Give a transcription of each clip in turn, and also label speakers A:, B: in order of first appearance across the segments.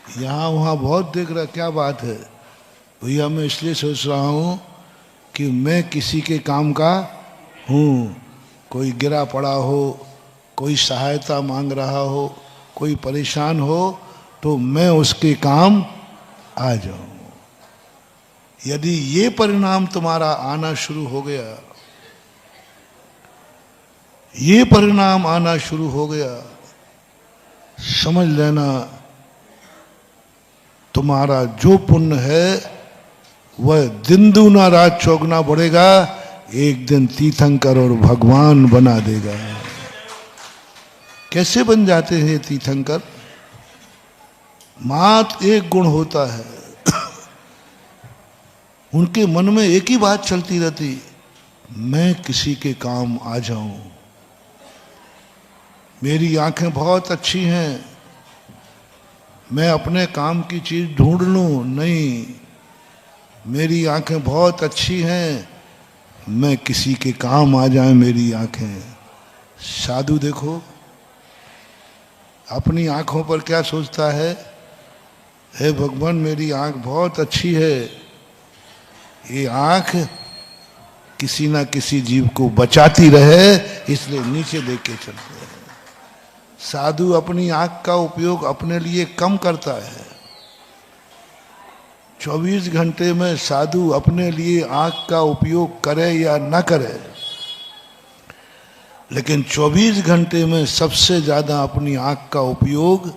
A: यहाँ वहाँ बहुत देख रहा, क्या बात है भैया। मैं इसलिए सोच रहा हूँ कि मैं किसी के काम का हूँ। कोई गिरा पड़ा हो, कोई सहायता मांग रहा हो, कोई परेशान हो, तो मैं उसके काम आ जाऊं। यदि ये परिणाम तुम्हारा आना शुरू हो गया, ये परिणाम आना शुरू हो गया, समझ लेना तुम्हारा जो पुण्य है वह दिन दूना रात चौगुना बढ़ेगा। एक दिन तीर्थंकर और भगवान बना देगा। कैसे बन जाते हैं तीर्थंकर? मात्र एक गुण होता है, उनके मन में एक ही बात चलती रहती, मैं किसी के काम आ जाऊं। मेरी आंखें बहुत अच्छी हैं, मैं अपने काम की चीज ढूंढ लूं, नहीं, मेरी आंखें बहुत अच्छी हैं, मैं किसी के काम आ जाए मेरी आंखें। साधु देखो अपनी आंखों पर क्या सोचता है, हे भगवान मेरी आंख बहुत अच्छी है, ये आंख किसी ना किसी जीव को बचाती रहे, इसलिए नीचे देख के चलते हैं। साधु अपनी आंख का उपयोग अपने लिए कम करता है। 24 घंटे में साधु अपने लिए आंख का उपयोग करे या न करे, लेकिन 24 घंटे में सबसे ज्यादा अपनी आंख का उपयोग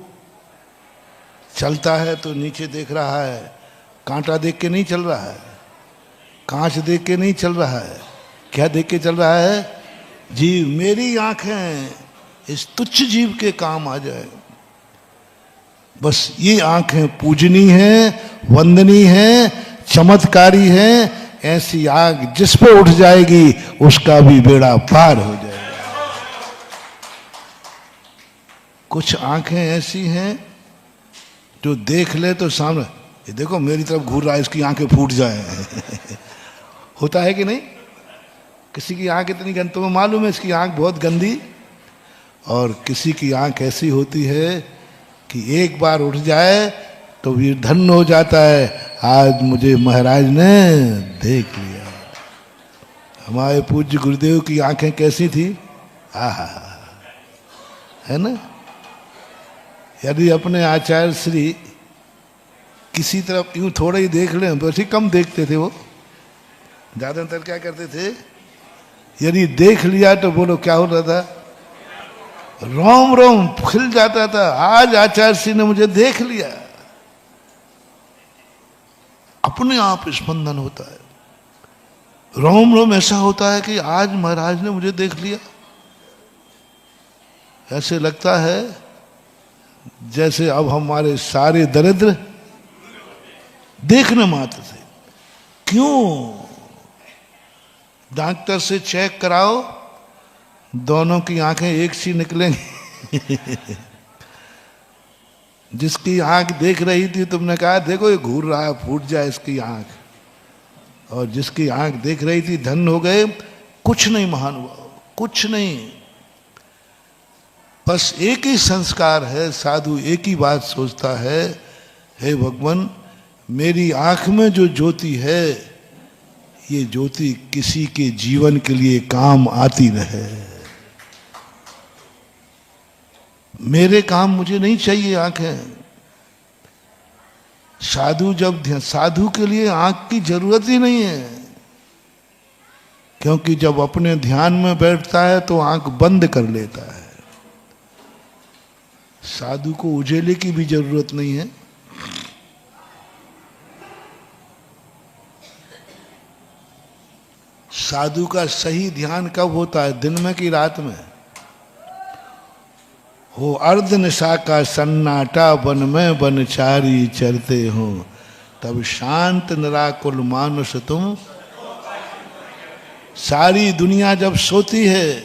A: चलता है तो नीचे देख रहा है, कांटा देख के नहीं चल रहा है, कांच देख के नहीं चल रहा है, क्या देख के चल रहा है? जीव। मेरी आंखें इस तुच्छ जीव के काम आ जाए, बस ये आंखें पूजनीय हैं, वंदनीय हैं, चमत्कारी हैं। ऐसी आग जिस पे उठ जाएगी उसका भी बेड़ा पार हो जाएगा। कुछ आंखें ऐसी हैं जो देख ले तो सामने, ये देखो मेरी तरफ घूर रहा है, इसकी आंखें फूट जाए होता है कि नहीं? किसी की आंख इतनी गंदी, तुम्हें मालूम है इसकी आंख बहुत गंदी, और किसी की आंख ऐसी होती है कि एक बार उठ जाए तो वीर धन्य हो जाता है, आज मुझे महाराज ने देख लिया। हमारे पूज्य गुरुदेव की आंखें कैसी थी, आहा, है ना? यदि अपने आचार्य श्री किसी तरफ यूं थोड़ा ही देख लें, तो ठीक कम देखते थे वो, ज्यादातर क्या करते थे, यदि देख लिया तो बोलो क्या होता था, रोम रोम खिल जाता था, आज आचार्य श्री ने मुझे देख लिया। अपने आप स्पंदन होता है, रोम रोम ऐसा होता है कि आज महाराज ने मुझे देख लिया। ऐसे लगता है जैसे अब हमारे सारे दरिद्र देखने मात्र से। क्यों? डॉक्टर से चेक कराओ, दोनों की आंखें एक सी निकलेंगी जिसकी आंख देख रही थी तुमने कहा देखो ये घूर रहा है, फूट जाए इसकी आंख, और जिसकी आंख देख रही थी धन्य हो गए। कुछ नहीं महानुभाव, कुछ नहीं, बस एक ही संस्कार है। साधु एक ही बात सोचता है, हे भगवान मेरी आंख में जो ज्योति है, ये ज्योति किसी के जीवन के लिए काम आती रहे। मेरे काम मुझे नहीं चाहिए आंखें। साधु जब साधु के लिए आंख की जरूरत ही नहीं है, क्योंकि जब अपने ध्यान में बैठता है तो आंख बंद कर लेता है। साधु को उजेले की भी जरूरत नहीं है। साधु का सही ध्यान कब होता है, दिन में कि रात में? हो अर्ध निशा का सन्नाटा, वन में बनचारी चरते हो, तब शांत निराकुल मानुष तुम। सारी दुनिया जब सोती है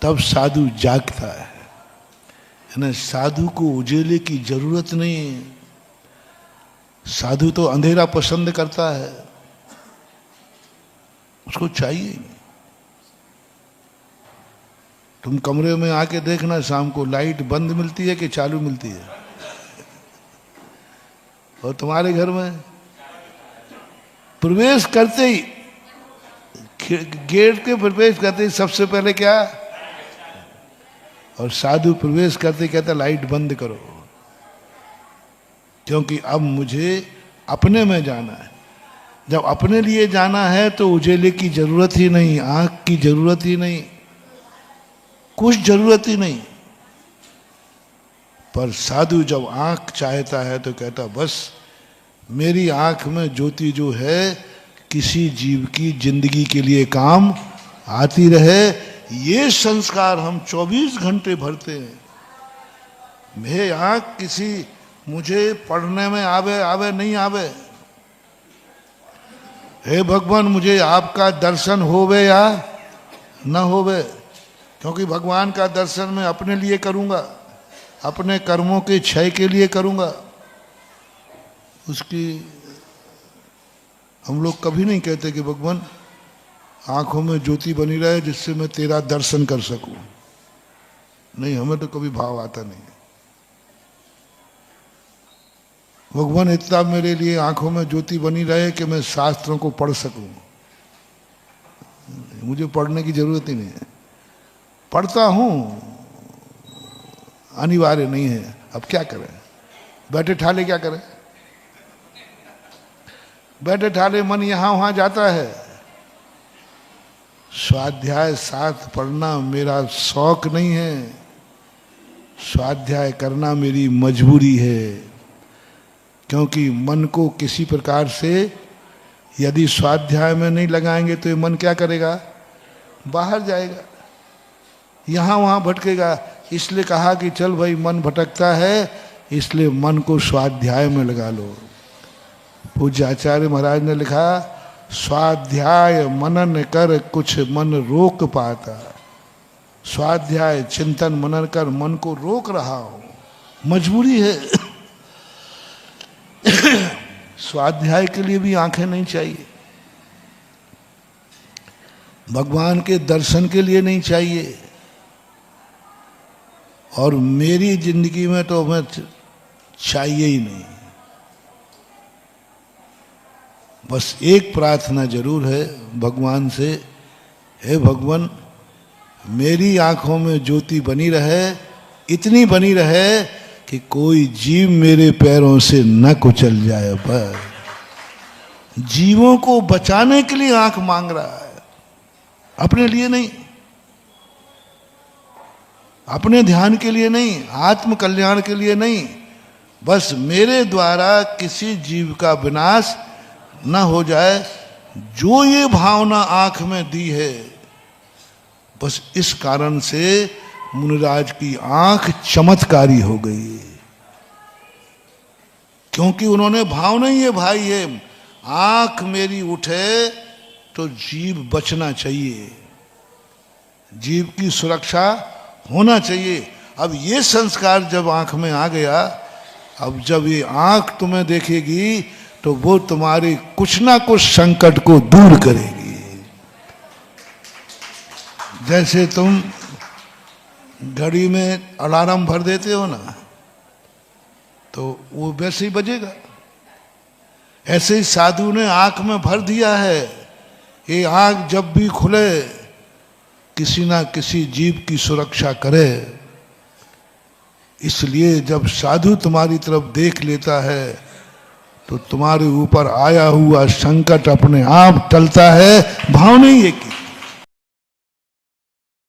A: तब साधु जागता है ना। साधु को उजेले की जरूरत नहीं है। साधु तो अंधेरा पसंद करता है, उसको चाहिए। तुम कमरे में आके देखना, शाम को लाइट बंद मिलती है कि चालू मिलती है? और तुम्हारे घर में प्रवेश करते ही, गेट के प्रवेश करते ही सबसे पहले क्या, और साधु प्रवेश करते कहता लाइट बंद करो, क्योंकि अब मुझे अपने में जाना है। जब अपने लिए जाना है तो उजेले की जरूरत ही नहीं, आंख की जरूरत ही नहीं, कुछ जरूरत ही नहीं। पर साधु जब आंख चाहता है तो कहता बस मेरी आंख में ज्योति जो है किसी जीव की जिंदगी के लिए काम आती रहे। ये संस्कार हम 24 घंटे भरते हैं। मेरे आंख किसी मुझे पढ़ने में आवे नहीं आवे, हे भगवान मुझे आपका दर्शन होवे या न होवे, क्योंकि भगवान का दर्शन मैं अपने लिए करूंगा, अपने कर्मों के क्षय के लिए करूंगा। उसकी हम लोग कभी नहीं कहते कि भगवान आंखों में ज्योति बनी रहे जिससे मैं तेरा दर्शन कर सकूं। नहीं, हमें तो कभी भाव आता नहीं। भगवान इतना मेरे लिए आंखों में ज्योति बनी रहे कि मैं शास्त्रों को पढ़ सकूं। मुझे पढ़ने की जरूरत ही नहीं है, पढ़ता हूं, अनिवार्य नहीं है। अब क्या करें, बैठे ठाले क्या करें, बैठे ठाले मन यहां वहां जाता है। स्वाध्याय साथ पढ़ना मेरा शौक नहीं है, स्वाध्याय करना मेरी मजबूरी है। क्योंकि मन को किसी प्रकार से यदि स्वाध्याय में नहीं लगाएंगे तो ये मन क्या करेगा, बाहर जाएगा, यहां वहां भटकेगा। इसलिए कहा कि चल भाई मन भटकता है, इसलिए मन को स्वाध्याय में लगा लो। पूज्य आचार्य महाराज ने लिखा, स्वाध्याय मनन कर कुछ मन रोक पाता। स्वाध्याय चिंतन मनन कर मन को रोक रहा हो, मजबूरी है। स्वाध्याय के लिए भी आंखें नहीं चाहिए, भगवान के दर्शन के लिए नहीं चाहिए। और मेरी जिंदगी में तो मैं चाहिए ही नहीं। बस एक प्रार्थना जरूर है भगवान से, हे भगवान मेरी आंखों में ज्योति बनी रहे, इतनी बनी रहे कि कोई जीव मेरे पैरों से न कुचल जाए। पर जीवों को बचाने के लिए आंख मांग रहा है, अपने लिए नहीं, अपने ध्यान के लिए नहीं, आत्म कल्याण के लिए नहीं। बस मेरे द्वारा किसी जीव का विनाश न हो जाए, जो ये भावना आंख में दी है। बस इस कारण से मुनिराज की आंख चमत्कारी हो गई, क्योंकि उन्होंने भावना ही है भाई ये आंख मेरी उठे तो जीव बचना चाहिए, जीव की सुरक्षा होना चाहिए। अब ये संस्कार जब आंख में आ गया, अब जब ये आंख तुम्हें देखेगी तो वो तुम्हारे कुछ ना कुछ संकट को दूर करेगी। जैसे तुम घड़ी में अलार्म भर देते हो ना, तो वो वैसे ही बजेगा। ऐसे ही साधु ने आंख में भर दिया है, ये आंख जब भी खुले किसी ना किसी जीव की सुरक्षा करे। इसलिए जब साधु तुम्हारी तरफ देख लेता है तो तुम्हारे ऊपर आया हुआ संकट अपने आप टलता है। भाव नहीं है कि